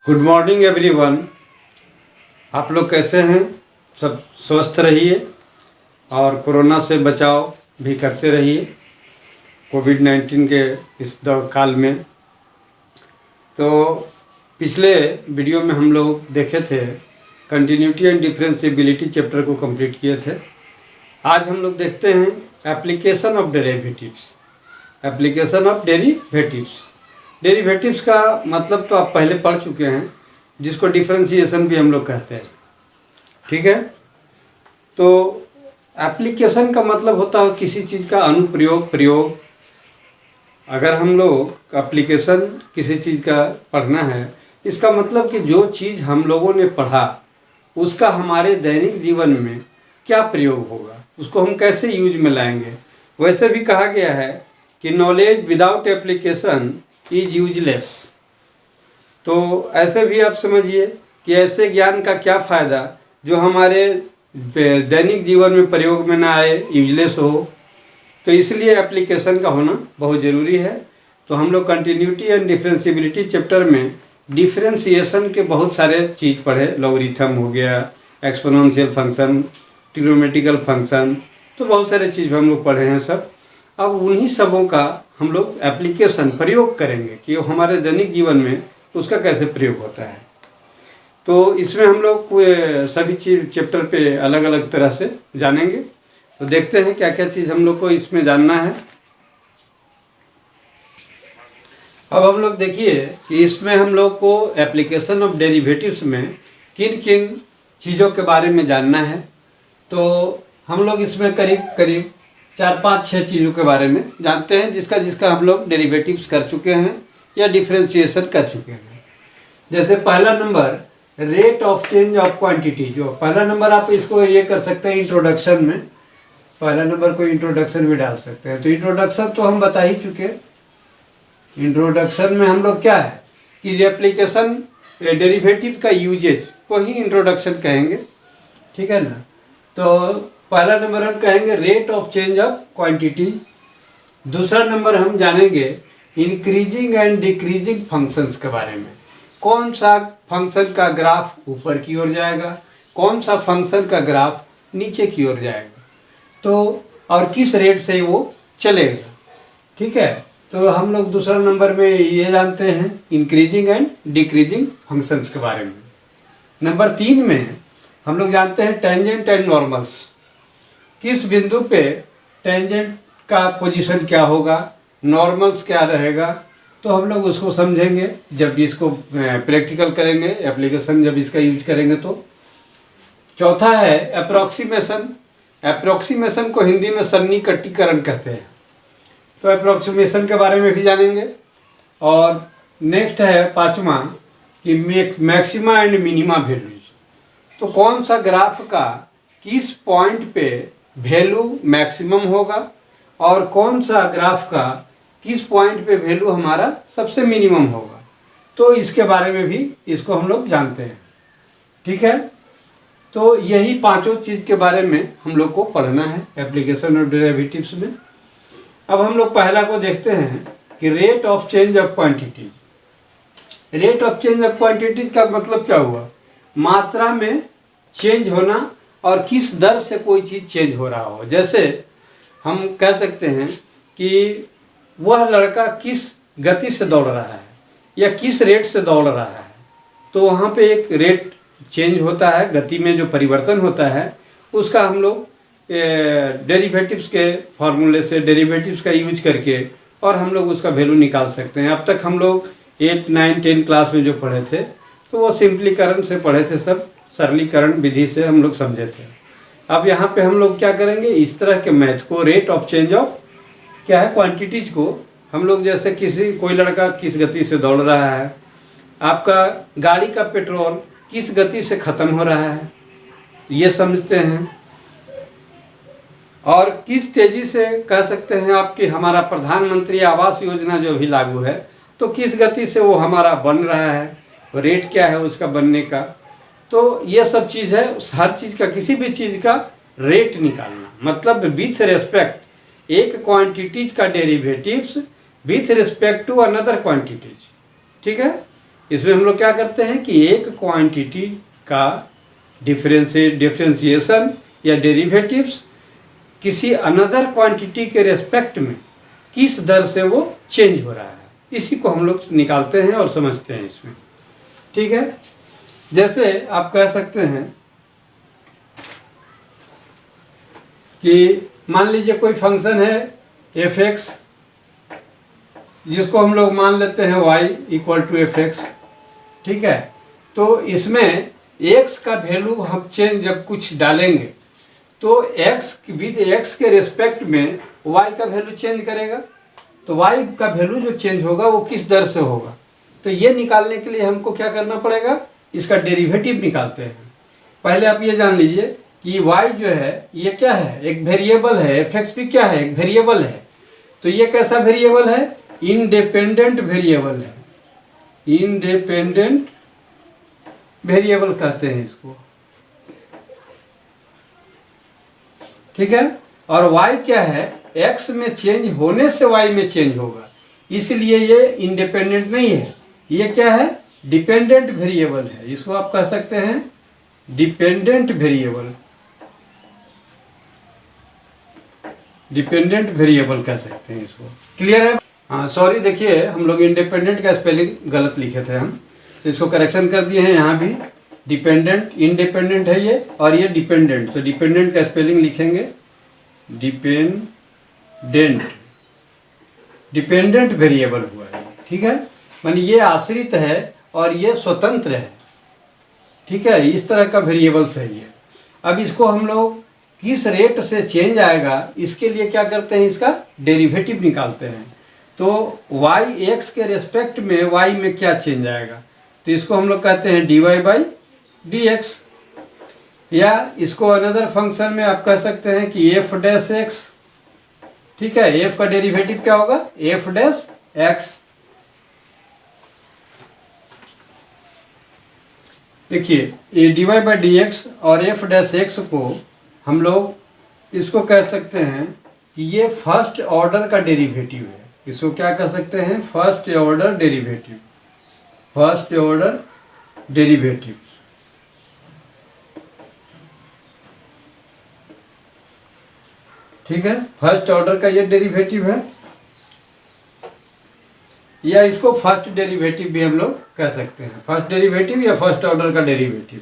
Good morning everyone. आप लोग कैसे हैं? सब स्वस्थ रहिए और कोरोना से बचाव भी करते रहिए कोविड-19 के इस दौर काल में। तो पिछले वीडियो में हम लोग देखे थे कंटिन्यूटी एंड डिफरेंशिएबिलिटी चैप्टर को कंप्लीट किए थे। आज हम लोग देखते हैं application of derivatives. Application of derivatives. Derivatives का मतलब तो आप पहले पढ़ चुके हैं, जिसको डिफरेंशिएशन भी हम लोग कहते हैं। ठीक है, तो एप्लीकेशन का मतलब होता है किसी चीज़ का अनुप्रयोग, प्रयोग। अगर हम लोग एप्लीकेशन किसी चीज़ का पढ़ना है, इसका मतलब कि जो चीज़ हम लोगों ने पढ़ा उसका हमारे दैनिक जीवन में क्या प्रयोग होगा, उसको हम कैसे यूज में लाएंगे। वैसे भी कहा गया है कि knowledge without application is useless. तो ऐसे भी आप समझिए कि ऐसे ज्ञान का क्या फ़ायदा जो हमारे दैनिक जीवन में प्रयोग में ना आए, यूजलेस हो। तो इसलिए एप्लीकेशन का होना बहुत ज़रूरी है। तो हम लोग कंटिन्यूटी एंड डिफरेंशिएबिलिटी चैप्टर में डिफरेंशिएशन के बहुत सारे चीज़ पढ़े। लॉगरिथम हो गया, एक्सपोनेंशियल फंक्शन, ट्रिग्नोमेट्रिकल फंक्शन, तो बहुत सारे चीज़ हम लोग पढ़े हैं सब। अब उन्हीं सबों का हम लोग एप्लीकेशन, प्रयोग करेंगे कि वो हमारे दैनिक जीवन में उसका कैसे प्रयोग होता है। तो इसमें हम लोग सभी चीज़ चैप्टर पे अलग अलग तरह से जानेंगे। तो देखते हैं क्या क्या चीज़ हम लोग को इसमें जानना है। अब हम लोग देखिए कि इसमें हम लोग को एप्लीकेशन ऑफ डेरिवेटिव्स में किन किन चीज़ों के बारे में जानना है। तो हम लोग इसमें करीब करीब 4-5-6 चीज़ों के बारे में जानते हैं, जिसका हम लोग डेरिवेटिव्स कर चुके हैं या डिफरेंशिएशन कर चुके हैं। जैसे पहला number rate of change of quantity. जो पहला नंबर आप इसको ये कर सकते हैं इंट्रोडक्शन में, पहला नंबर को इंट्रोडक्शन में डाल सकते हैं। तो इंट्रोडक्शन तो हम बता ही चुके। इंट्रोडक्शन में हम लोग क्या है कि एप्लीकेशन डेरिवेटिव का यूजेज को ही इंट्रोडक्शन कहेंगे। ठीक है ना। तो पहला नंबर हम कहेंगे rate of change of quantity. दूसरा नंबर हम जानेंगे इंक्रीजिंग एंड डिक्रीजिंग फंक्शंस के बारे में। कौन सा फंक्शन का ग्राफ ऊपर की ओर जाएगा, कौन सा फंक्शन का ग्राफ नीचे की ओर जाएगा, तो और किस रेट से वो चलेगा। ठीक है। तो हम लोग दूसरा नंबर में ये जानते हैं इंक्रीजिंग एंड डिक्रीजिंग फंक्शंस के बारे में। नंबर 3 में हम लोग जानते हैं टेंजेंट एंड नॉर्मल्स। किस बिंदु पे टेंजेंट का पोजीशन क्या होगा, नॉर्मल्स क्या रहेगा, तो हम लोग उसको समझेंगे जब इसको प्रैक्टिकल करेंगे, एप्लीकेशन जब इसका यूज करेंगे। तो चौथा है अप्रोक्सीमेशन। अप्रोक्सीमेशन को हिंदी में सन्निकटीकरण कहते हैं। तो अप्रोक्सीमेशन के बारे में भी जानेंगे। और नेक्स्ट है 5वां कि मैक्सिमा एंड मिनिमा वैल्यूज। तो कौन सा ग्राफ का किस पॉइंट पे वैल्यू मैक्सिमम होगा और कौन सा ग्राफ का किस पॉइंट पे वैल्यू हमारा सबसे मिनिमम होगा, तो इसके बारे में भी इसको हम लोग जानते हैं। ठीक है। तो यही पांचों चीज़ के बारे में हम लोग को पढ़ना है एप्लीकेशन ऑफ डेरिवेटिव्स में। अब हम लोग पहला को देखते हैं कि rate of change of quantity. Rate of change of quantity का मतलब क्या हुआ? मात्रा में चेंज होना और किस दर से कोई चीज़ चेंज हो रहा हो। जैसे हम कह सकते हैं कि वह लड़का किस गति से दौड़ रहा है या किस रेट से दौड़ रहा है, तो वहाँ पे एक रेट चेंज होता है, गति में जो परिवर्तन होता है उसका हम लोग डेरिवेटिव्स के फार्मूले से, डेरिवेटिव्स का यूज करके और हम लोग उसका वैल्यू निकाल सकते हैं। अब तक हम लोग 8, 9, 10 क्लास में जो पढ़े थे तो वो सिंपलीकरण से पढ़े थे, सब सरलीकरण विधि से हम लोग समझे थे। अब यहाँ पे हम लोग क्या करेंगे, इस तरह के मैथ को, रेट ऑफ चेंज ऑफ क्या है क्वांटिटीज को हम लोग, जैसे कोई लड़का किस गति से दौड़ रहा है, आपका गाड़ी का पेट्रोल किस गति से ख़त्म हो रहा है ये समझते हैं, और किस तेज़ी से कह सकते हैं आपकी हमारा प्रधानमंत्री आवास योजना जो भी लागू है तो किस गति से वो हमारा बन रहा है, रेट क्या है उसका बनने का। तो ये सब चीज़ है, हर चीज़ का, किसी भी चीज़ का रेट निकालना, मतलब विथ रेस्पेक्ट एक क्वांटिटीज का derivatives with respect to another quantities. ठीक है। इसमें हम लोग क्या करते हैं कि एक क्वांटिटी का डिफरेंशिएशन या डेरिवेटिव्स किसी अनदर क्वांटिटी के रेस्पेक्ट में किस दर से वो चेंज हो रहा है, इसी को हम लोग निकालते हैं और समझते हैं इसमें। ठीक है, जैसे आप कह सकते हैं कि मान लीजिए कोई फंक्शन है f(x), जिसको हम लोग मान लेते हैं y = f(x). ठीक है, तो इसमें x का वैल्यू हम चेंज जब कुछ डालेंगे तो x के रिस्पेक्ट में y का वैल्यू चेंज करेगा, तो y का वैल्यू जो चेंज होगा वो किस दर से होगा, तो ये निकालने के लिए हमको क्या करना पड़ेगा, इसका डेरिवेटिव निकालते हैं। पहले आप ये जान लीजिए कि y जो है ये क्या है, एक वेरिएबल है, f(x) भी क्या है, एक वेरिएबल है। तो ये कैसा वेरिएबल है, इंडिपेंडेंट वेरिएबल है, इंडिपेंडेंट वेरिएबल कहते हैं इसको। ठीक है, और y क्या है, x में चेंज होने से y में चेंज होगा, इसलिए ये इंडिपेंडेंट नहीं है, ये क्या है, डिपेंडेंट वेरिएबल है। इसको आप कह सकते हैं डिपेंडेंट वेरिएबल, डिपेंडेंट वेरिएबल कह सकते हैं इसको। क्लियर है? हाँ, सॉरी, देखिए हम लोग इंडिपेंडेंट का स्पेलिंग गलत लिखे थे हम, तो इसको करेक्शन कर दिए हैं। यहाँ भी डिपेंडेंट, इंडिपेंडेंट है ये, और ये डिपेंडेंट, तो डिपेंडेंट का स्पेलिंग लिखेंगे डिपेंडेंट, डिपेंडेंट वेरिएबल हुआ है। ठीक है, मानी ये आश्रित है और ये स्वतंत्र है। ठीक है, इस तरह का वेरिएबल्स है ये। अब इसको हम लोग किस रेट से चेंज आएगा, इसके लिए क्या करते हैं, इसका डेरिवेटिव निकालते हैं। तो y x के रेस्पेक्ट में y में क्या चेंज आएगा, तो इसको हम लोग कहते हैं dy/dx, या इसको अनदर फंक्शन में आप कह सकते हैं कि f'(x). ठीक है, f का डेरिवेटिव क्या होगा, f'(x). देखिए ये dy/dx और f'(x) को हम लोग इसको कह सकते हैं कि ये फर्स्ट ऑर्डर का डेरिवेटिव है। इसको क्या कह सकते हैं, first order derivative, first order derivative. ठीक है, फर्स्ट ऑर्डर का ये डेरिवेटिव है, या इसको फर्स्ट डेरिवेटिव भी हम लोग कह सकते हैं, फर्स्ट डेरिवेटिव या फर्स्ट ऑर्डर का डेरिवेटिव।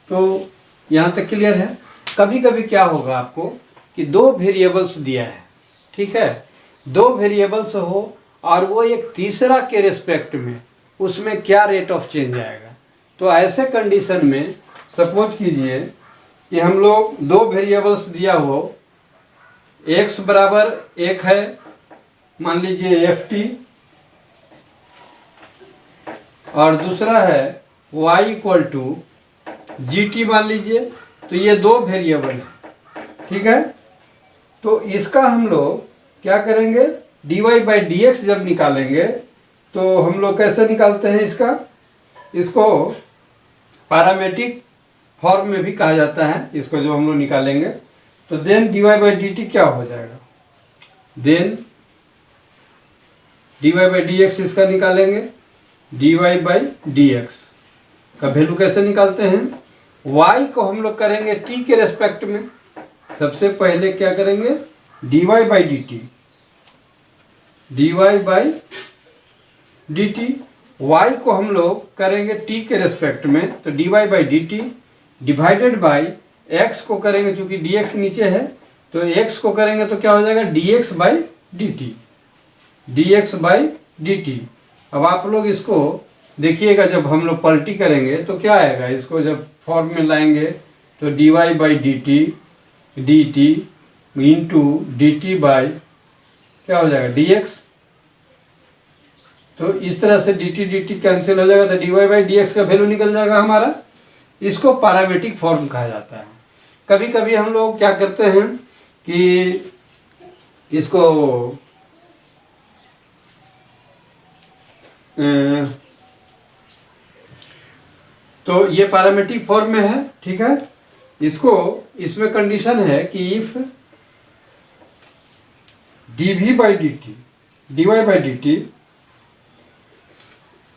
तो यहाँ तक क्लियर है। कभी कभी क्या होगा आपको कि दो वेरिएबल्स दिया है, ठीक है, दो वेरिएबल्स हो और वो एक तीसरा के रिस्पेक्ट में उसमें क्या रेट ऑफ चेंज आएगा। तो ऐसे कंडीशन में सपोज कीजिए कि हम लोग दो वेरिएबल्स दिया हो, x बराबर 1 है, मान लीजिए ft, और दूसरा है y = gt मान लीजिए। तो ये दो वेरिएबल है। ठीक है, तो इसका हम लोग क्या करेंगे, dy/dx जब निकालेंगे तो हम लोग कैसे निकालते हैं इसको पैरामेट्रिक फॉर्म में भी कहा जाता है। इसको जो हम लोग निकालेंगे तो देन dy/dt क्या हो जाएगा, देन dy/dx इसका निकालेंगे, dy/dx का वैल्यू कैसे निकालते हैं, y को हम लोग करेंगे t के रेस्पेक्ट में। सबसे पहले क्या करेंगे, dy/dt, dy/dt, y को हम लोग करेंगे t के रेस्पेक्ट में, तो dy/dt डिवाइडेड बाई x को करेंगे, चूंकि dx नीचे है तो x को करेंगे तो क्या हो जाएगा, dx/dt, dx/dt। अब आप लोग इसको देखिएगा, जब हम लोग पलटी करेंगे तो क्या आएगा, इसको जब फॉर्म में लाएंगे तो dy/dt dt into dt by क्या हो जाएगा, dx। तो इस तरह से dt कैंसिल हो जाएगा, तो dy/dx का वैल्यू निकल जाएगा हमारा। इसको पैरामेट्रिक फॉर्म कहा जाता है। कभी कभी हम लोग क्या करते हैं कि इसको तो ये पैरामेट्रिक फॉर्म में है। ठीक है, इसको इसमें कंडीशन है कि इफ dy/dt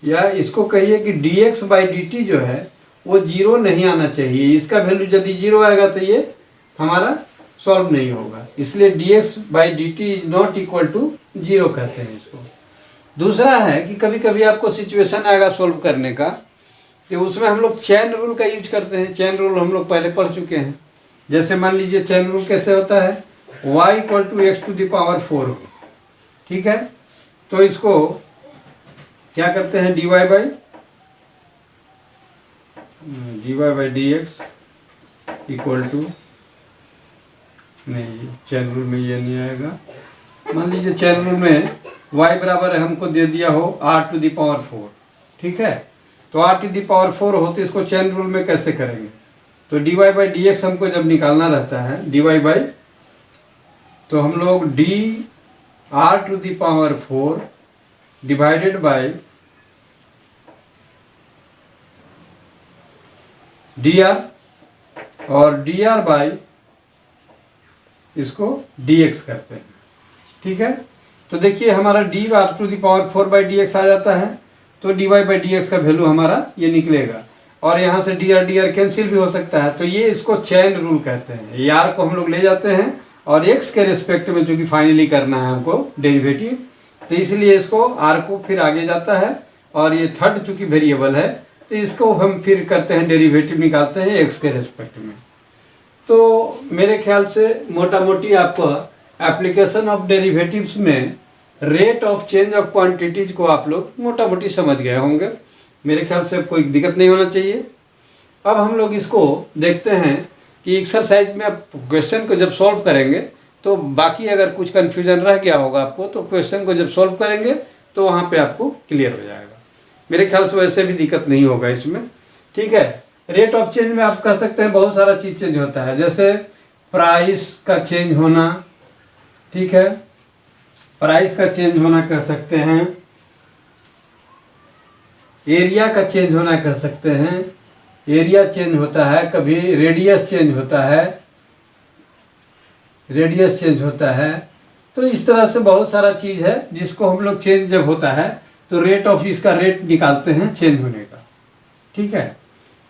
या इसको कहिए कि dx/dt जो है वो जीरो नहीं आना चाहिए। इसका वैल्यू यदि जीरो आएगा तो ये हमारा सॉल्व नहीं होगा, इसलिए dx/dt is not equal to zero कहते हैं इसको। दूसरा है कि कभी कभी आपको सिचुएशन आएगा सॉल्व करने का, तो उसमें हम लोग चेन रूल का यूज करते हैं। चेन रूल हम लोग पहले पढ़ चुके हैं। जैसे मान लीजिए चेन रूल कैसे होता है, y इक्वल टू x⁴, ठीक है। तो इसको क्या करते हैं, dy by dx equal to, नहीं चेन रूल में ये नहीं आएगा। मान लीजिए चेन रूल में y बराबर हमको दे दिया हो r⁴, ठीक है। तो r⁴ हो तो इसको चेन रूल में कैसे करेंगे, तो dy बाई dx हमको जब निकालना रहता है, dy बाई, तो हम लोग dr⁴ डिवाइडेड बाई dr और dr बाई इसको dx करते हैं, ठीक है। तो देखिए हमारा dr⁴ बाई dx आ जाता है, तो dy बाई dx का वैल्यू हमारा ये निकलेगा, और यहाँ से dr कैंसिल भी हो सकता है। तो ये इसको चेन रूल कहते हैं। ये r को हम लोग ले जाते हैं और x के रिस्पेक्ट में चूंकि फाइनली करना है हमको डेरिवेटिव, तो इसलिए इसको r को फिर आगे जाता है, और ये थर्ड चूंकि वेरिएबल है तो इसको हम फिर करते हैं डेरिवेटिव निकालते हैं x के रिस्पेक्ट में। तो मेरे ख्याल से मोटा मोटी आपको एप्लीकेशन ऑफ डेरिवेटिव्स में rate of change of quantities को आप लोग मोटा मोटी समझ गए होंगे। मेरे ख्याल से कोई दिक्कत नहीं होना चाहिए। अब हम लोग इसको देखते हैं कि एक्सरसाइज में आप क्वेश्चन को जब सॉल्व करेंगे तो बाकी अगर कुछ कन्फ्यूजन रह गया होगा आपको, तो क्वेश्चन को जब सॉल्व करेंगे तो वहाँ पे आपको क्लियर हो जाएगा। मेरे ख्याल से वैसे भी दिक्कत नहीं होगा इसमें, ठीक है। रेट ऑफ चेंज में आप कह सकते हैं बहुत सारा चीज़ चेंज होता है, जैसे प्राइस का चेंज होना, ठीक है, प्राइस का चेंज होना कह सकते हैं, एरिया का चेंज होना कह सकते हैं, एरिया चेंज होता है, कभी रेडियस चेंज होता है, रेडियस चेंज होता है। तो इस तरह से बहुत सारा चीज़ है जिसको हम लोग चेंज जब होता है तो रेट ऑफ इसका रेट निकालते हैं चेंज होने का, ठीक है।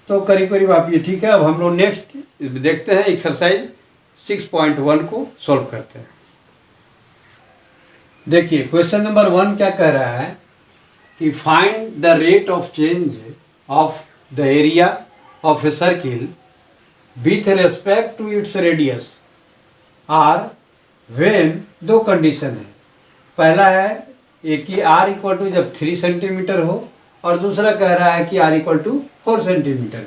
तो करीब करीब आप ये ठीक है। अब हम लोग नेक्स्ट देखते हैं एक्सरसाइज 6.1 को सॉल्व करते हैं। देखिए क्वेश्चन नंबर 1 क्या कह रहा है कि find the rate of change of the area of a circle with respect to its radius r when, दो कंडीशन है। पहला है एक कि r इक्वल टू जब 3 सेंटीमीटर हो, और दूसरा कह रहा है कि r इक्वल टू 4 सेंटीमीटर हो।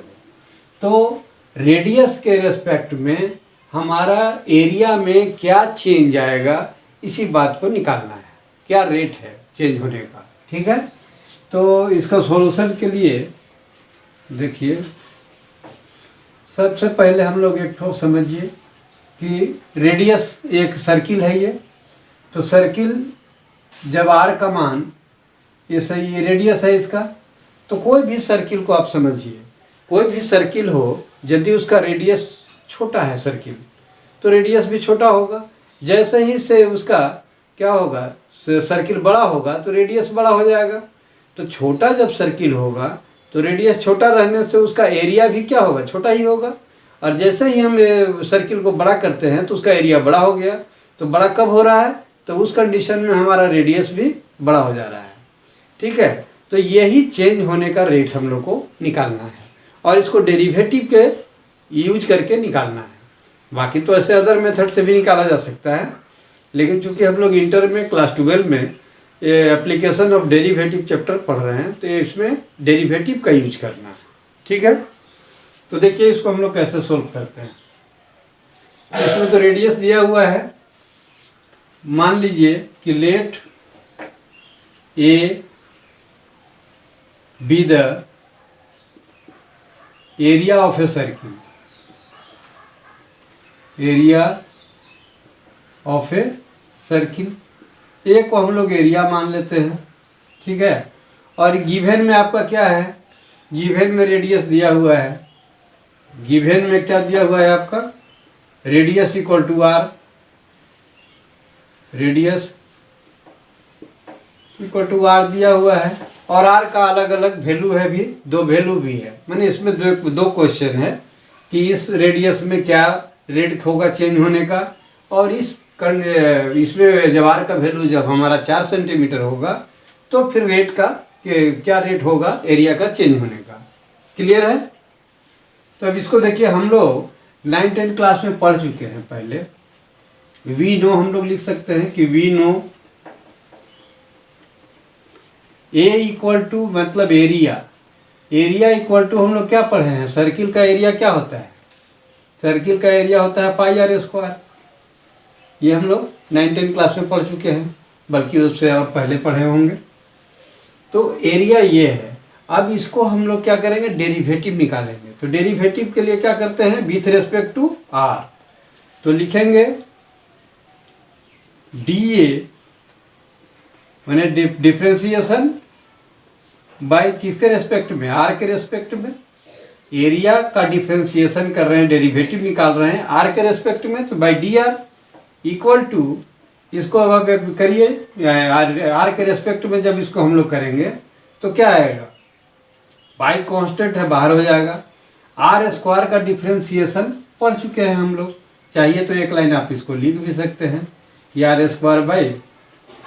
तो रेडियस के रेस्पेक्ट में हमारा एरिया में क्या चेंज आएगा, इसी बात को निकालना है, क्या रेट है चेंज होने का, ठीक है। तो इसका सॉल्यूशन के लिए देखिए सबसे पहले हम लोग एक ठोक समझिए कि रेडियस एक सर्किल है ये, तो सर्किल जब r का मान ये सही, ये रेडियस है इसका, तो कोई भी सर्किल को आप समझिए, कोई भी सर्किल हो यदि उसका रेडियस छोटा है सर्किल, तो रेडियस भी छोटा होगा। जैसे ही से उसका क्या होगा, सर्किल बड़ा होगा तो रेडियस बड़ा हो जाएगा। तो छोटा जब सर्किल होगा तो रेडियस छोटा रहने से उसका एरिया भी क्या होगा, छोटा ही होगा। और जैसे ही हम सर्किल को बड़ा करते हैं तो उसका एरिया बड़ा हो गया। तो बड़ा कब हो रहा है, तो उस कंडीशन में हमारा रेडियस भी बड़ा हो जा रहा है, ठीक है। तो यही चेंज होने का रेट हम लोग को निकालना है, और इसको डेरिवेटिव के यूज करके निकालना है। बाकी तो ऐसे अदर मेथड से भी निकाला जा सकता है, लेकिन चूंकि हम लोग इंटर में क्लास 12 में एप्लीकेशन ऑफ डेरिवेटिव चैप्टर पढ़ रहे हैं, तो इसमें डेरिवेटिव का यूज करना है, ठीक है। तो देखिए इसको हम लोग कैसे सोल्व करते हैं। इसमें तो रेडियस दिया हुआ है, मान लीजिए कि let A be the area of a circle, area of a circle, A को हम लोग एरिया मान लेते हैं, ठीक है। और गिवन में आपका क्या है, गिवन में रेडियस दिया हुआ है, गिवन में क्या दिया हुआ है आपका, radius equal to r, radius equal to r दिया हुआ है। और आर का अलग अलग वैल्यू है भी, 2 वैल्यू भी है। मैंने इसमें दो क्वेश्चन है कि इस रेडियस में क्या रेट होगा चेंज होने का, और इसमें जब आर का वैल्यू जब हमारा 4 सेंटीमीटर होगा तो फिर रेट का क्या रेट होगा एरिया का चेंज होने का। क्लियर है? तो अब इसको देखिए, हम लोग 9-10 क्लास में पढ़ चुके हैं पहले। वी नो हम लोग लिख सकते हैं कि we know A equal to मतलब एरिया, एरिया इक्वल टू हम लोग क्या पढ़े हैं, सर्किल का एरिया क्या होता है, सर्किल का एरिया होता है पाई आर स्क्वायर। ये हम लोग 9-10 क्लास में पढ़ चुके हैं, बल्कि उससे और पहले पढ़े होंगे। तो एरिया ये है। अब इसको हम लोग क्या करेंगे, डेरिवेटिव निकालेंगे। तो डेरिवेटिव के लिए क्या करते हैं, विथ रेस्पेक्ट टू आर। तो लिखेंगे डी ए मैंने डिफ्रेंसिएशन बाय किसके रेस्पेक्ट में, आर के रेस्पेक्ट में। एरिया का डिफ्रेंसिएशन कर रहे हैं, डेरिवेटिव निकाल रहे हैं आर के रेस्पेक्ट में, तो by d r equal to, इसको अब करिए आर के रेस्पेक्ट में। जब इसको हम लोग करेंगे तो क्या आएगा, बाई कांस्टेंट है बाहर हो जाएगा। आर स्क्वायर का डिफ्रेंसिएशन पढ़ चुके हैं हम लोग, चाहिए तो एक लाइन आप इसको लिख भी सकते हैं कि r square by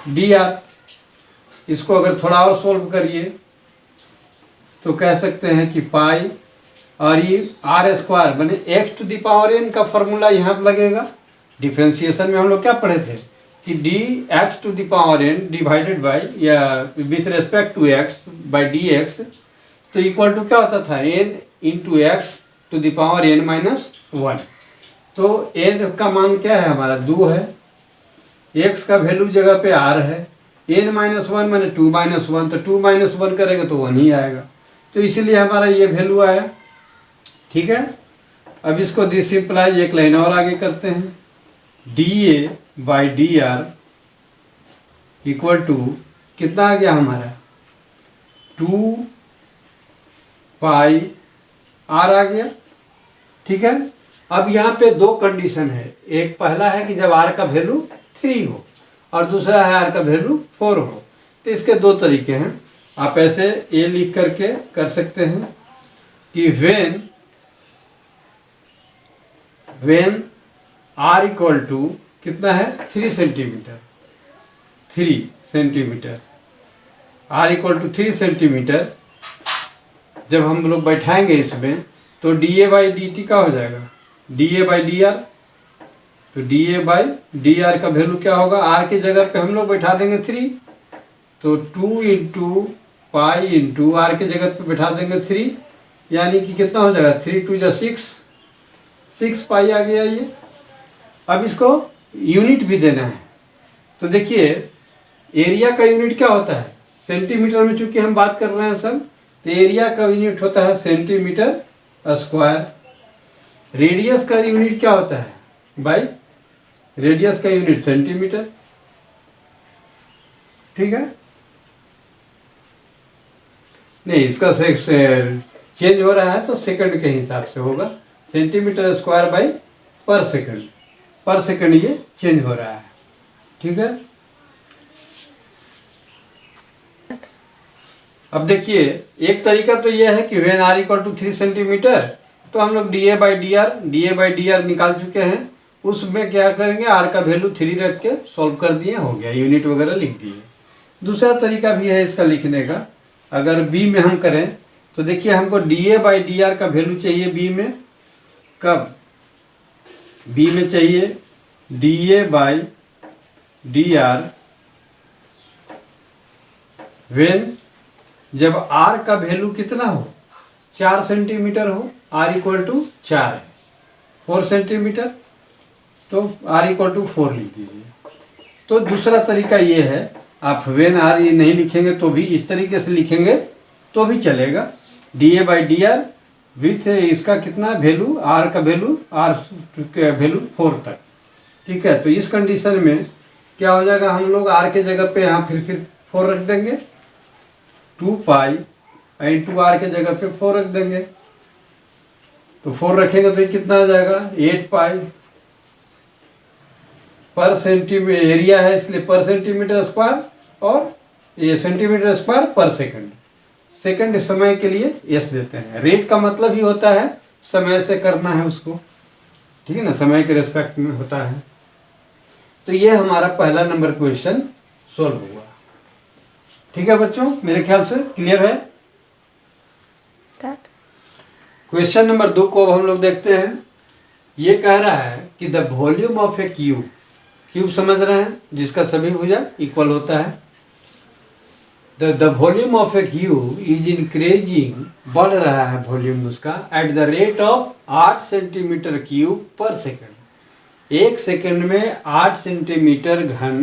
d r. इसको अगर थोड़ा और सोल्व करिए तो कह सकते हैं कि पाई, और ये आर स्क्वायर बने x to the power n का फॉर्मूला यहाँ पर लगेगा। डिफ्रेंसिएशन में हम लोग क्या पढ़े थे कि d x to the power n divided by या with respect to x by d x, तो इक्वल टू क्या होता था, n into x to the power n minus 1। तो एन का मान क्या है हमारा 2 है, एक्स का वैल्यू जगह पे आर है, एन माइनस 1 मैंने 2 माइनस 1, तो 2 माइनस 1 करेंगे तो 1 ही आएगा। तो इसीलिए हमारा ये वैल्यू आया। ठीक है, अब इसको डिसिंप्लाइज एक लाइन और आगे करते हैं, d A by d r equal to कितना आ गया हमारा 2 पाई आर आ गया। ठीक है, अब यहाँ पे 2 कंडीशन है, एक पहला है कि जब आर का वैल्यू 3 हो, और दूसरा है आर का वैल्यू 4 हो। तो इसके 2 तरीके हैं, आप ऐसे ए लिख करके कर सकते हैं कि वेन आर इक्वल टू कितना है 3 centimetre, 3 centimetre, r equal to 3 centimetre, जब हम लोग बैठाएंगे इसमें तो d A by d t का हो जाएगा, d A by d r. तो d A by d r का वैल्यू क्या होगा, आर की जगह पे हम लोग बैठा देंगे 3, तो 2 इंटू पाई इंटू आर की जगह पे बैठा देंगे 3, यानी कि कितना हो जाएगा 3 2 जा 6 पाई आ गया ये। अब इसको यूनिट भी देना है, तो देखिए एरिया का यूनिट क्या होता है, सेंटीमीटर में चूंकि हम बात कर रहे हैं सब, तो एरिया का यूनिट होता है सेंटीमीटर स्क्वायर। रेडियस का यूनिट क्या होता है बाई, रेडियस का यूनिट सेंटीमीटर। ठीक है, नहीं इसका चेंज हो रहा है तो सेकंड के हिसाब से होगा, सेंटीमीटर स्क्वायर बाई पर सेकंड ये चेंज हो रहा है। ठीक है, अब देखिए एक तरीका तो यह है कि when r equal to 3 centimetre, तो हम लोग d A by d r निकाल चुके हैं। उसमें क्या करेंगे, आर का वैल्यू 3 रख के सॉल्व कर दिए, हो गया, यूनिट वगैरह लिख दिए। दूसरा तरीका भी है इसका लिखने का, अगर बी में हम करें तो देखिए हमको D A by d r का वैल्यू चाहिए बी में, कब, बी में चाहिए D A by d are when जब आर का वैल्यू कितना हो 4 सेंटीमीटर हो, आर इक्वल टू 4 है, 4 सेंटीमीटर, तो आर इक्वल टू 4 लिख दीजिए। तो दूसरा तरीका ये है, आप वेन आर ये नहीं लिखेंगे तो भी इस तरीके से लिखेंगे तो भी चलेगा, D A by d are with इसका कितना वैल्यू, आर का वैल्यू, आर का वैल्यू 4 तक। ठीक है, तो इस कंडीशन में क्या हो जाएगा, हम लोग आर के जगह पे यहाँ फिर 4 रख देंगे, 2 पाई इंटू आर के जगह पे 4 रख देंगे, तो 4 रखेंगे तो ये कितना आ जाएगा 8 पाई पर सेंटीमीटर, एरिया है इसलिए पर सेंटीमीटर स्क्वायर, और ये सेंटीमीटर स्क्वायर पर सेकंड, सेकंड समय के लिए एस देते हैं। रेट का मतलब ही होता है समय से करना है उसको, ठीक है ना, समय के रेस्पेक्ट में होता है। तो ये हमारा पहला नंबर क्वेश्चन सोल्व हुआ। ठीक है बच्चों, मेरे ख्याल से क्लियर है। क्वेश्चन नंबर 2 को अब हम लोग देखते हैं। ये कह रहा है कि the volume of a cube, cube समझ रहे हैं जिसका सभी भुजा इक्वल होता है। The volume of a cube is increasing, बढ़ रहा है वॉल्यूम उसका, at the rate of 8 centimetre cube पर सेकंड। 1 सेकंड में 8 सेंटीमीटर घन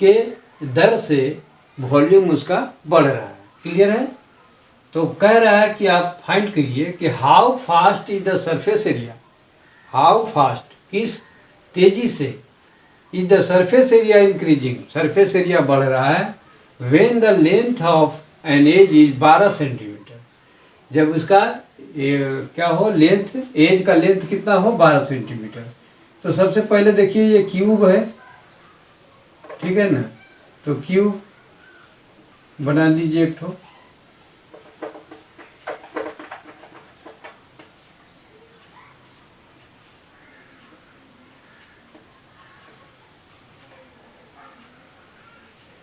के दर से वॉल्यूम उसका बढ़ रहा है। क्लियर है। तो कह रहा है कि आप फाइंड करिए कि how fast is the surface area, how fast, किस तेजी से, is the surface area increasing, surface area बढ़ रहा है, when the length of an edge is 12 centimetre, जब उसका क्या हो, लेंथ, एज का लेंथ कितना हो, 12 सेंटीमीटर। तो सबसे पहले देखिए ये क्यूब है, ठीक है ना, तो क्यूब बना लीजिए एक ठो।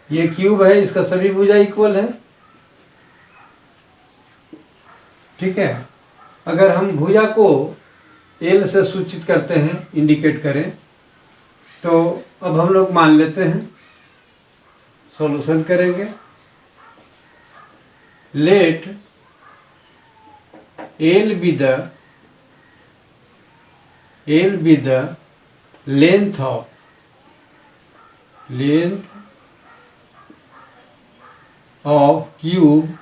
ये क्यूब है, इसका सभी भुजा इक्वल है, ठीक है। अगर हम भुजा को एल से सूचित करते हैं, इंडिकेट करें, तो अब हम लोग मान लेते हैं, सॉल्यूशन करेंगे। Let l be the length of cube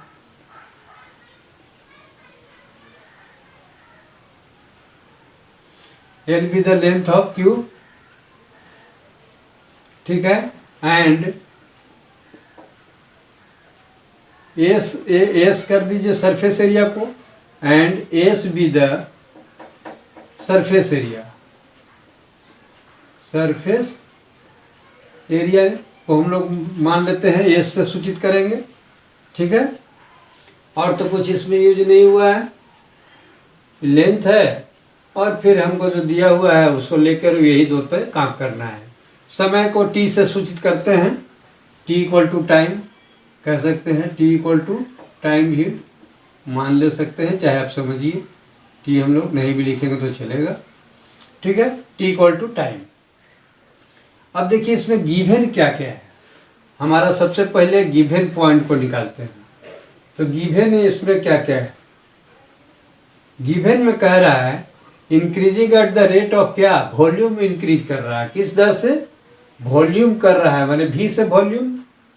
l be the length of cube, ठीक है। एंड एस कर दीजिए सरफेस एरिया को, and s be the surface area, surface area को हम लोग मान लेते हैं, एस से सूचित करेंगे, ठीक है। और तो कुछ इसमें यूज नहीं हुआ है, लेंथ है और फिर हमको जो दिया हुआ है उसको लेकर यही दो पे काम करना है। समय को टी से सूचित करते हैं, टी इक्वल टू टाइम कह सकते हैं, टी इक्वल टू टाइम भी मान ले सकते हैं, चाहे आप समझिए, टी हम लोग नहीं भी लिखेंगे तो चलेगा, ठीक है। T equal to time. अब देखिए इसमें गिवन क्या क्या है। हमारा सबसे पहले गिवन पॉइंट को निकालते हैं। तो गिवन इसमें क्या क्या है। गिवन में कह रहा है increasing at the rate of क्या, वॉल्यूम इंक्रीज कर रहा है, किस दर से, वॉल्यूम कर रहा है, माने भी से वॉल्यूम,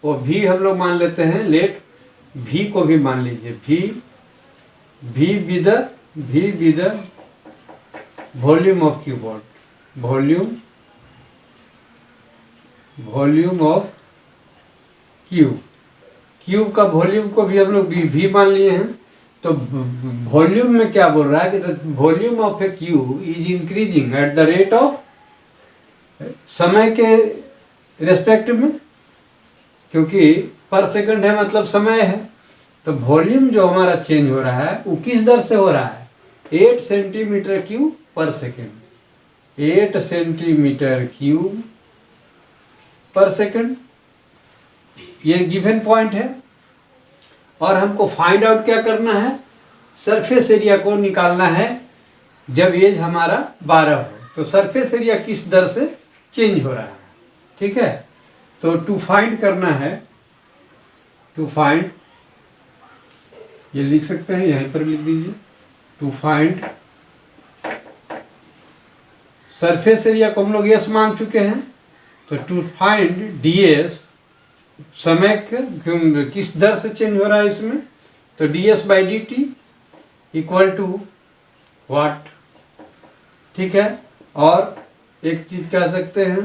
वो भी हम लोग मान लेते हैं, लेट भी को भी मान लीजिए, भी with volume of cuboid, volume of cube का वॉल्यूम को भी हम लोग भी मान लिए हैं। तो वॉल्यूम में क्या बोल रहा है कि volume of a cube is increasing at the rate of, समय के रेस्पेक्ट में, क्योंकि पर सेकंड है मतलब समय है, तो वॉल्यूम जो हमारा चेंज हो रहा है वो किस दर से हो रहा है, 8 सेंटीमीटर क्यूब पर सेकंड, 8 सेंटीमीटर क्यूब पर सेकंड, ये गिवन पॉइंट है। और हमको फाइंड आउट क्या करना है, सरफेस एरिया को निकालना है जब एज हमारा 12 हो, तो सरफेस एरिया किस दर से चेंज हो रहा है, ठीक है। तो टू फाइंड करना है, टू फाइंड, ये लिख सकते हैं, यहीं पर लिख दीजिए, टू फाइंड सरफेस एरिया को हम लोग एस मान चुके हैं, तो टू फाइंड डी एस, समय किस दर से चेंज हो रहा है इसमें, तो d s by d t equal to what, ठीक है। और एक चीज कह सकते हैं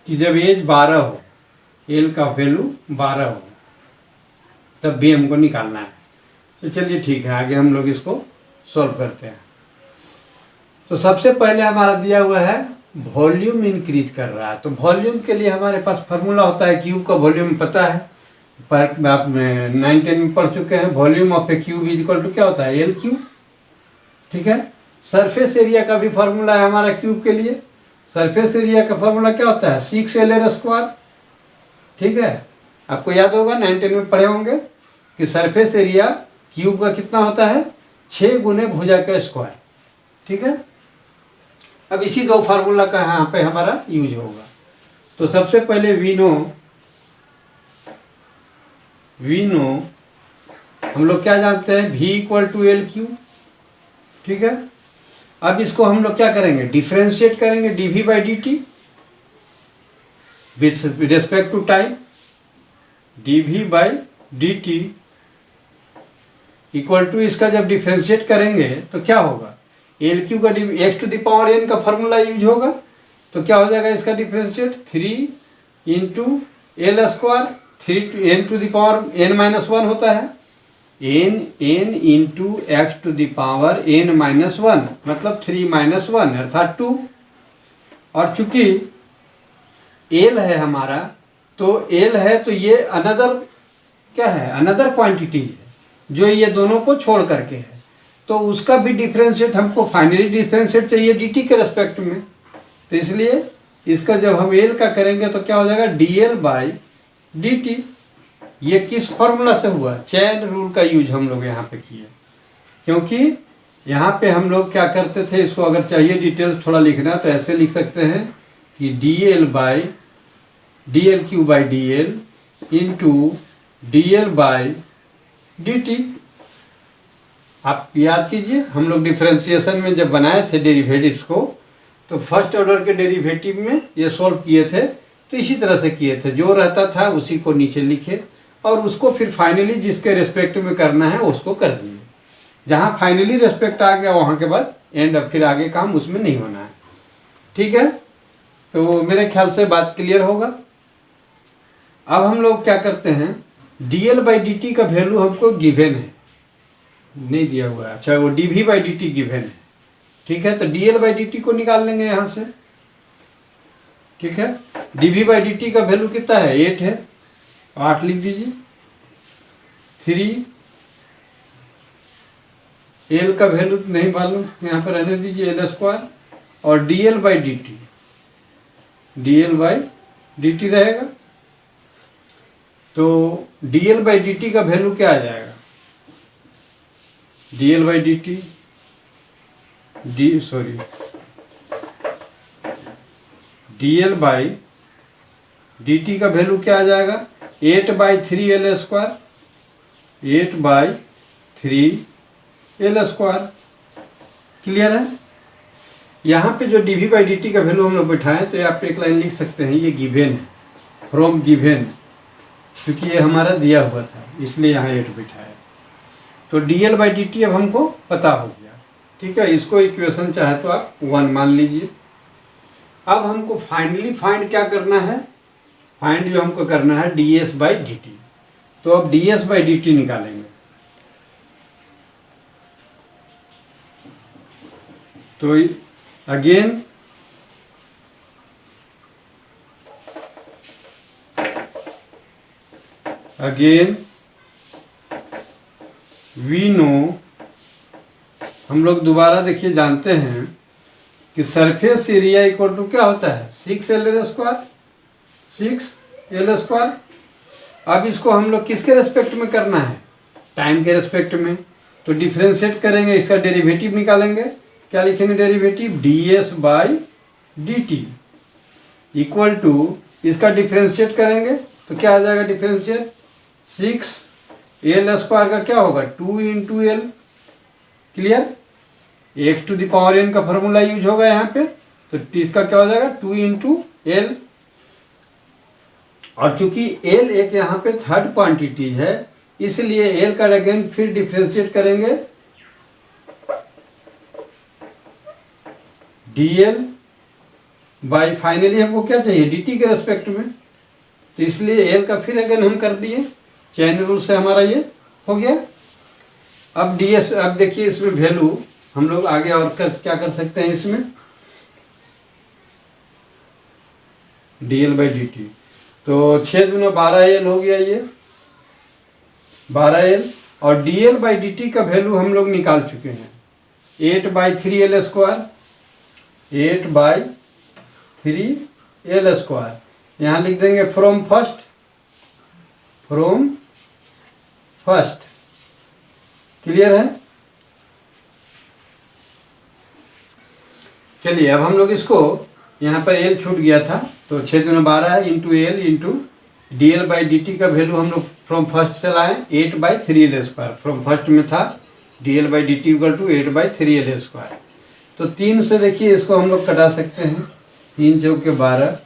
कि जब एज 12 हो, एल का वैल्यू 12 हो, तब भी हमको निकालना है। तो चलिए ठीक है, आगे हम लोग इसको सॉल्व करते हैं। तो सबसे पहले हमारा दिया हुआ है वॉल्यूम इंक्रीज कर रहा है। तो वॉल्यूम के लिए हमारे पास फार्मूला होता है, क्यूब का वॉल्यूम पता है, पर आप 9-10 में पढ़ चुके हैं। Volume of a cube is equal to क्या होता है, एल क्यूब। ठीक है। सरफेस एरिया का भी फार्मूला है हमारा क्यूब के लिए। सरफेस एरिया का फार्मूला क्या होता है, 6L² ठीक है। आपको याद होगा 9-10 में पढ़े होंगे कि सरफेस एरिया क्यूब का कितना होता है, 6 गुने भुजा का स्क्वायर। ठीक है। अब इसी दो फार्मूला का यहाँ पे हमारा यूज होगा। तो सबसे पहले वी नो हम लोग क्या जानते हैं, V = L3। ठीक है। अब इसको हम लोग क्या करेंगे, डिफरेंशिएट करेंगे dV/dt with respect to time. dV/dt equal to, इसका जब डिफरेंशिएट करेंगे तो क्या होगा, L3 का x⁴n का फॉर्मूला यूज होगा। तो क्या हो जाएगा इसका डिफरेंशिएट, 3 × L², 3 n⁻⁻1 होता है, n × x⁻n−1 मतलब 3-1 अर्थात 2। और चूंकि L है हमारा, तो L है तो ये अनदर क्या है, अनदर क्वांटिटी है जो ये दोनों को छोड़ करके है। तो उसका भी डिफरेंशिएट हमको फाइनली डिफरेंशिएट चाहिए dt के रेस्पेक्ट में। तो इसलिए इसका जब हम L का करेंगे तो क्या हो जाएगा, dL/dt। ये किस फॉर्मूला से हुआ, चेन रूल का यूज हम लोग यहाँ पे किए। क्योंकि यहाँ पे हम लोग क्या करते थे, इसको अगर चाहिए डिटेल्स थोड़ा लिखना तो ऐसे लिख सकते हैं कि dL/dL3/dL × dL/dt। आप याद कीजिए, हम लोग डिफरेंशिएशन में जब बनाए थे डेरिवेटिव्स को, तो फर्स्ट ऑर्डर के डेरिवेटिव में ये सॉल्व किए थे। तो इसी तरह से किए थे, जो रहता था उसी को नीचे लिखे और उसको फिर फाइनली जिसके रेस्पेक्ट में करना है उसको कर दिए। जहाँ फाइनली रेस्पेक्ट आ गया वहाँ के बाद एंड, अब फिर आगे काम उसमें नहीं होना है। ठीक है। तो मेरे ख्याल से बात क्लियर होगा। अब हम लोग क्या करते हैं, dL/dt का वैल्यू हमको गिवन है, नहीं दिया हुआ है। अच्छा, वो dV/dt गिवन है। ठीक है। तो dL/dt को निकाल लेंगे यहाँ से। ठीक है। dV/dt का वैल्यू कितना है, 8 है, 8 लिख दीजिए। 3 L का वैल्यू नहीं मालूम, यहाँ पर रहने दीजिए, L² और dL/dt रहेगा। तो dL/dt का वैल्यू क्या आ जाएगा, dL/dt dL/dt का वैल्यू क्या आ जाएगा, 8/3L², 8/3L²। क्लियर है। यहाँ पे जो dV/dt का वैल्यू हम लोग बैठाएं तो आप एक लाइन लिख सकते हैं, ये गिवन है, फ्रॉम गिवन, क्योंकि ये हमारा दिया हुआ था इसलिए यहाँ 8 बैठाया। तो dL/dt अब हमको पता हो गया। ठीक है। इसको इक्वेशन चाहे तो आप 1 मान लीजिए। अब हमको फाइनली फाइंड क्या करना है, फाइंड जो हमको करना है ds/dt। तो अब ds/dt निकालेंगे। तो अगेन वी नो, हम लोग दोबारा देखिए जानते हैं कि सरफेस एरिया इक्वल टू क्या होता है, 6L²। अब इसको हम लोग किसके रेस्पेक्ट में करना है, टाइम के रेस्पेक्ट में। तो डिफरेंशिएट करेंगे, इसका डेरिवेटिव निकालेंगे। क्या लिखेंगे डेरिवेटिव, ds/dt इक्वल टू, इसका डिफरेंशिएट करेंगे तो क्या आ जाएगा डिफरेंशिएट, 6L² का क्या होगा, 2 × L। क्लियर। x⁴n का फॉर्मूला यूज होगा यहाँ पे, तो इसका क्या हो जाएगा 2 × L। और चूंकि L एक यहाँ पे थर्ड क्वांटिटी है, इसलिए L का अगेन फिर डिफरेंशिएट करेंगे dL/ फाइनली हमको क्या चाहिए, dt के रेस्पेक्ट में। तो इसलिए L का फिर अगेन हम कर दिए, चेन रूल से हमारा ये हो गया। अब ds, अब देखिए इसमें वैल्यू हम लोग आगे और क्या कर सकते हैं, इसमें dl/dt। तो 6 दूना 12l हो गया, ये 12l। और dl/dt का वैल्यू हम लोग निकाल चुके हैं 8/3l², 8/3l²। यहाँ लिख देंगे फ्रॉम फर्स्ट। क्लियर है? चलिए अब हम लोग इसको, यहाँ पर l छूट गया था तो 6 दूना 12 इंटू l इंटू dl/dt का वैल्यू हम लोग फ्रॉम फर्स्ट चलाएं 8/3l²। फ्रॉम फर्स्ट में था dl/dt इक्वल टू 8/3l²। तो 3 से देखिए इसको हम लोग कटा सकते हैं, 3 चौके 12,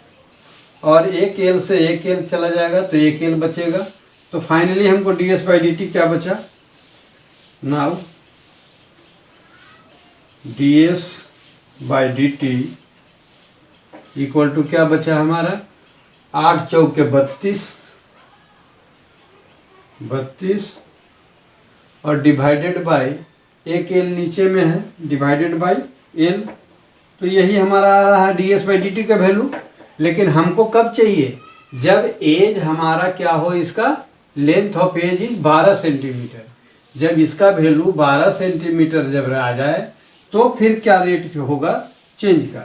और एक l से एक l चला जाएगा तो एक l बचेगा। तो फाइनली हमको ds/dt क्या बचा? नाउ ds/dt इक्वल टू क्या बचा हमारा? 8 चौके 32 और डिवाइडेड बाय एक l नीचे में है, डिवाइडेड बाय l। तो यही हमारा आ रहा है ds/dt का वैल्यू। लेकिन हमको कब चाहिए? जब एज हमारा क्या हो, इसका length of edge is 12 centimetre. जब इसका वैल्यू 12 सेंटीमीटर जब आ जाए तो फिर क्या रेट होगा चेंज का।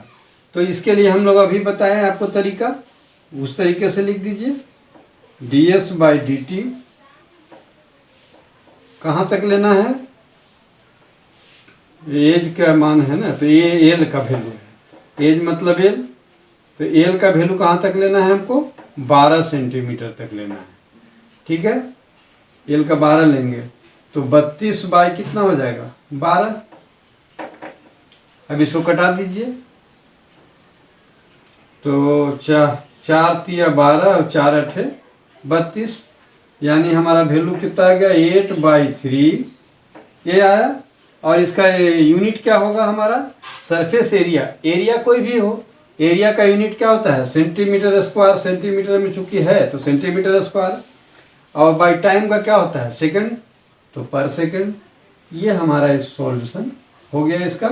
तो इसके लिए हम लोग अभी बताएं आपको तरीका, उस तरीके से लिख दीजिए ds/dt कहाँ तक लेना है? एज का मान है ना, तो ये एल का वैल्यू है, एज मतलब एल। तो एल का वैल्यू कहाँ तक लेना है हमको? 12 सेंटीमीटर तक लेना है। ठीक है, एल का 12 लेंगे तो 32 बाई कितना हो जाएगा? 12। अब इसको कटा दीजिए तो 4 तिया 12 और 4 अठे 32, यानी हमारा वैल्यू कितना आ गया? 8/3 ये आया। और इसका यूनिट क्या होगा हमारा? Surface area. एरिया कोई भी हो, एरिया का यूनिट क्या होता है? Centimetre square. सेंटीमीटर में चूंकि है तो सेंटीमीटर स्क्वायर, और बाय टाइम का क्या होता है? सेकंड, तो पर सेकंड। ये हमारा इस सॉल्यूशन हो गया इसका।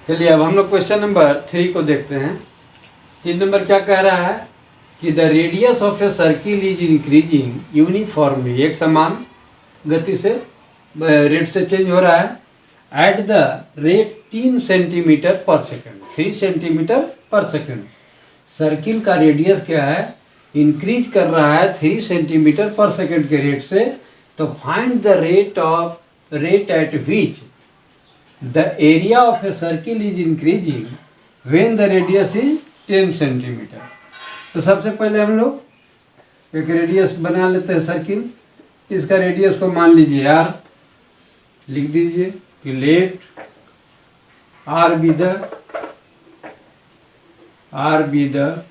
चलिए अब हम लोग क्वेश्चन नंबर 3 को देखते हैं। 3 नंबर क्या कह रहा है कि the radius of a circle is increasing uniformly, एक समान गति से रेट से चेंज हो रहा है, एट द रेट 3 सेंटीमीटर पर सेकंड, 3 सेंटीमीटर पर सेकंड। सर्किल का रेडियस क्या है? इंक्रीज कर रहा है 3 सेंटीमीटर पर सेकंड के रेट से। तो find the rate at which the area of a circle is increasing when the radius is 10 centimetre. तो सबसे पहले हम लोग एक रेडियस बना लेते हैं सर्किल। इसका रेडियस को मान लीजिए r, लिख दीजिए कि let r be the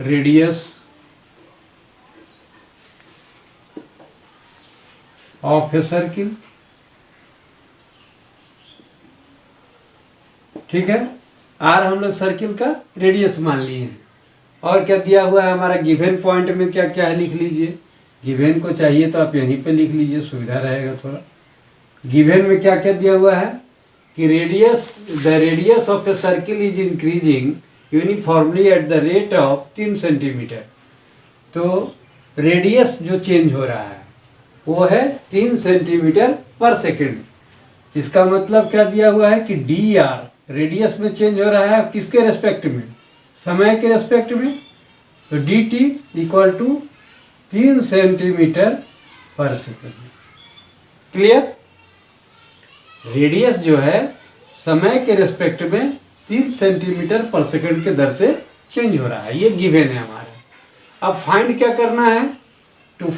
radius of a circle. ठीक है, आर हम लोग सर्किल का रेडियस मान लिए हैं। और क्या दिया हुआ है हमारा गिवन पॉइंट में? क्या क्या है लिख लीजिए। गिवन को चाहिए तो आप यहीं पे लिख लीजिए, सुविधा रहेगा थोड़ा। गिवन में क्या क्या दिया हुआ है कि the radius of a circle is increasing uniformly at the rate of 3 centimetre. तो रेडियस जो चेंज हो रहा है वो है 3 सेंटीमीटर पर सेकेंड। इसका मतलब क्या दिया हुआ है कि डी आर रेडियस में चेंज हो रहा है, किसके रेस्पेक्ट में? समय के रेस्पेक्ट में। तो d t equal to 3 centimetre पर सेकेंड। क्लियर? रेडियस जो है समय के रेस्पेक्ट में 3 सेंटीमीटर पर सेकेंड के दर से चेंज हो रहा है, ये गिवन है हमारा। अब फाइंड क्या करना है? टू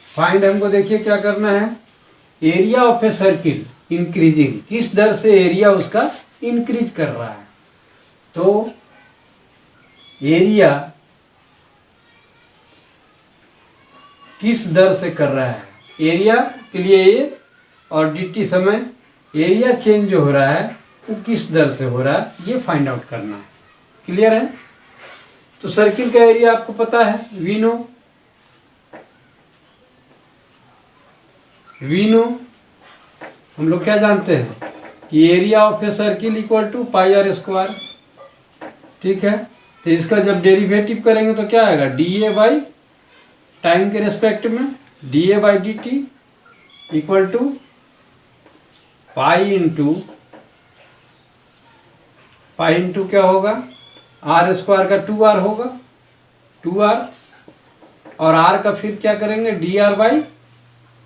फाइंड हमको देखिए क्या करना है, area of a circle increasing, किस दर से एरिया उसका इंक्रीज कर रहा है। तो एरिया किस दर से कर रहा है, एरिया के लिए ए और dt समय, एरिया चेंज जो हो रहा है वो किस दर से हो रहा है, ये फाइंड आउट करना है। क्लियर है? तो सर्किल का एरिया आपको पता है, वी नो हम लोग क्या जानते हैं कि area of a circle equal to pi r square. ठीक है, तो इसका जब डेरिवेटिव करेंगे तो क्या आएगा, डी ए बाई टाइम के रेस्पेक्ट में d A by d t equal to pi into क्या होगा, आर स्क्वायर का 2r होगा, 2r, और r का फिर क्या करेंगे, D r by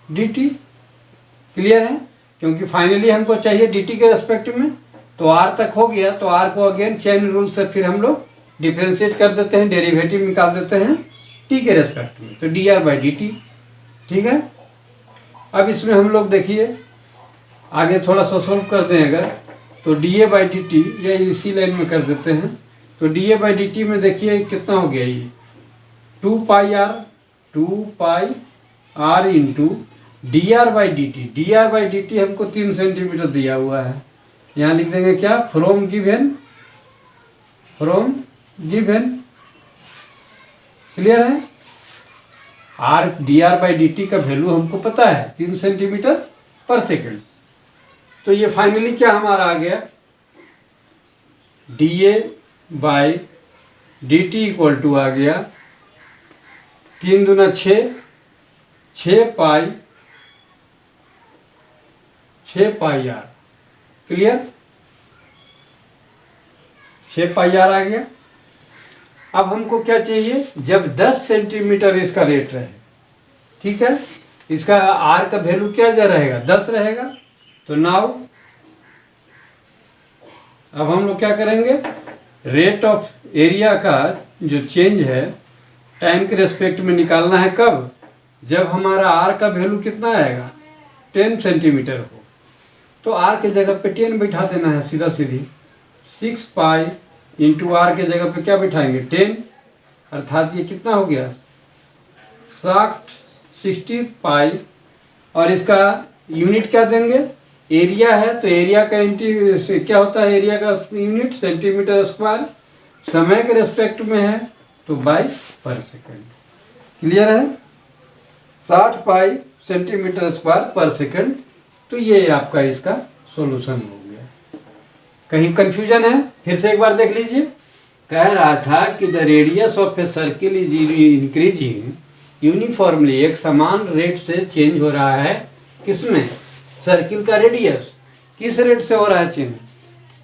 d T. Clear है, क्योंकि फाइनली हमको चाहिए डी टी के रेस्पेक्ट में, तो r तक हो गया, तो r को अगेन चेन रूल से फिर हम लोग डिफ्रेंशिएट कर देते हैं, डेरिवेटिव निकाल देते हैं t के रेस्पेक्ट में, तो D r by d T. ठीक है, अब इसमें हम लोग देखिए आगे थोड़ा सा सोल्व कर दें अगर, तो d A by d t या इसी लाइन में कर देते हैं, तो d A by d t में देखिए कितना हो गया, ये 2 pi r into d r by d t. D r by d t हमको 3 सेंटीमीटर दिया हुआ है, यहाँ लिख देंगे क्या, फ्रॉम गिवन। क्लियर है, R D r by d t का वैल्यू हमको पता है 3 सेंटीमीटर पर सेकेंड। तो ये फाइनली क्या हमारा आ गया, d A by d t equal to आ गया 3 दूना 6 pi r. Clear, 6 pi r आ गया। अब हमको क्या चाहिए, जब 10 सेंटीमीटर इसका रेट रहे, ठीक है, इसका आर का वैल्यू क्या रहेगा, 10 रहेगा। तो नाउ अब हम लोग क्या करेंगे, रेट ऑफ एरिया का जो चेंज है टाइम के रेस्पेक्ट में निकालना है, कब, जब हमारा आर का वैल्यू कितना आएगा, 10 सेंटीमीटर हो, तो आर के जगह पे 10 बैठा देना है सीधा सीधी। 6 पाई इंटू आर के जगह पे क्या बैठाएंगे, 10, अर्थात ये कितना हो गया, 60 पाई, और इसका यूनिट क्या देंगे, एरिया है, तो एरिया का क्या होता है, एरिया का यूनिट सेंटीमीटर स्क्वायर, समय के रेस्पेक्ट में है तो बाई पर सेकेंड। क्लियर है, 60 पाई सेंटीमीटर स्क्वायर पर सेकेंड। तो ये आपका इसका सॉल्यूशन हो गया। कहीं कंफ्यूजन है, फिर से एक बार देख लीजिए। कह रहा था कि the radius of a circle is increasing uniformly, एक समान रेट से चेंज हो रहा है, किसमें, सर्किल का रेडियस किस रेट से हो रहा है चेंज,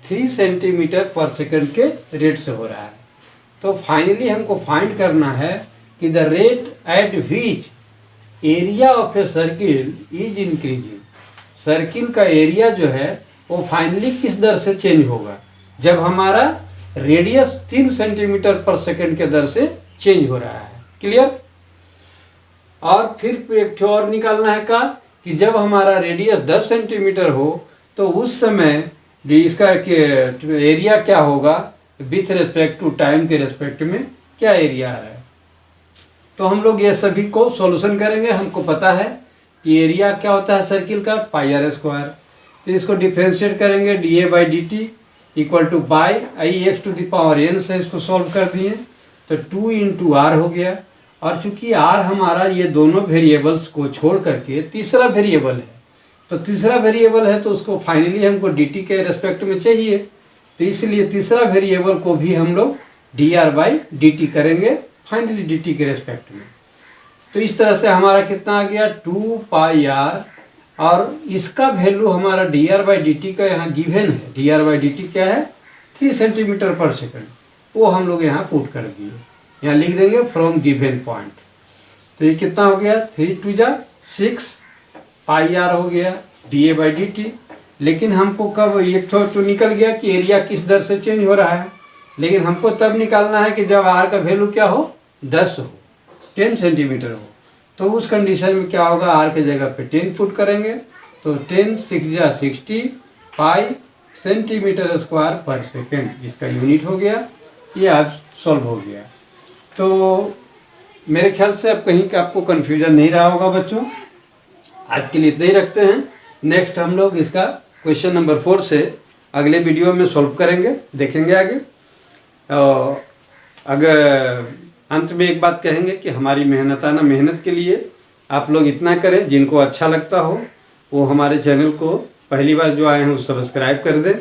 3 सेंटीमीटर पर सेकंड के रेट से हो रहा है। तो फाइनली हमको फाइंड करना है कि the rate at which area of a circle is increasing, circle का एरिया जो है वो फाइनली किस दर से चेंज होगा, जब हमारा रेडियस 3 सेंटीमीटर पर सेकंड के दर से चेंज हो रहा है। क्लियर, और फिर एक और निकालना है का कि जब हमारा रेडियस 10 सेंटीमीटर हो तो उस समय इसका एरिया क्या होगा विथ रेस्पेक्ट टू टाइम के रेस्पेक्ट में क्या एरिया है। तो हम लोग ये सभी को सॉल्यूशन करेंगे। हमको पता है कि एरिया क्या होता है सर्किल का, पाई आर स्क्वायर। तो इसको डिफ्रेंशिएट करेंगे, d A by d t equal to बाई आई x to the power n से इसको सॉल्व कर दिए, तो 2 इंटू आर हो गया। और चूंकि आर हमारा ये दोनों वेरिएबल्स को छोड़ करके तीसरा वेरिएबल है, तो तीसरा वेरिएबल है तो उसको फाइनली हमको डी टी के रेस्पेक्ट में चाहिए, तो इसलिए तीसरा वेरिएबल को भी हम लोग D r by d T करेंगे फाइनली डी टी के रेस्पेक्ट में। तो इस तरह से हमारा कितना आ गया 2 पाई आर, और इसका वैल्यू हमारा D r by d t का यहाँ गिवन है। D r by d T क्या है, 3 सेंटीमीटर पर सेकंड, वो हम लोग यहाँ पुट कर दिए, यहाँ लिख देंगे फ्रॉम गिवन पॉइंट। तो ये कितना हो गया 3 2 जा 6 पाई आर हो गया d A by d T. लेकिन हमको कब एक तो निकल गया कि एरिया किस दर से चेंज हो रहा है, लेकिन हमको तब निकालना है कि जब आर का वैल्यू क्या हो 10 हो, 10 सेंटीमीटर हो। तो उस कंडीशन में क्या होगा, आर के जगह पे 10 पुट करेंगे, तो 10 6 जा 60 पाई सेंटीमीटर स्क्वायर पर सेकेंड, इसका यूनिट हो गया। ये आज सॉल्व हो गया। तो मेरे ख्याल से अब कहीं का आपको कन्फ्यूजन नहीं रहा होगा बच्चों। आज के लिए इतना ही रखते हैं। नेक्स्ट हम लोग इसका क्वेश्चन नंबर 4 से अगले वीडियो में सॉल्व करेंगे, देखेंगे आगे। अगर अंत में एक बात कहेंगे कि हमारी मेहनताना मेहनत के लिए आप लोग इतना करें, जिनको अच्छा लगता हो वो हमारे चैनल को पहली बार जो आए हैं वो सब्सक्राइब कर दें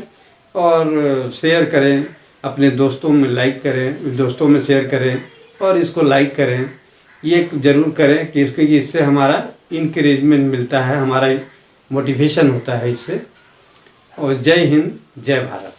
और शेयर करें, अपने दोस्तों में लाइक करें, दोस्तों में शेयर करें और इसको लाइक करें। ये ज़रूर करें कि इससे हमारा इंकरेजमेंट मिलता है, हमारा मोटिवेशन होता है इससे। और जय हिंद, जय भारत।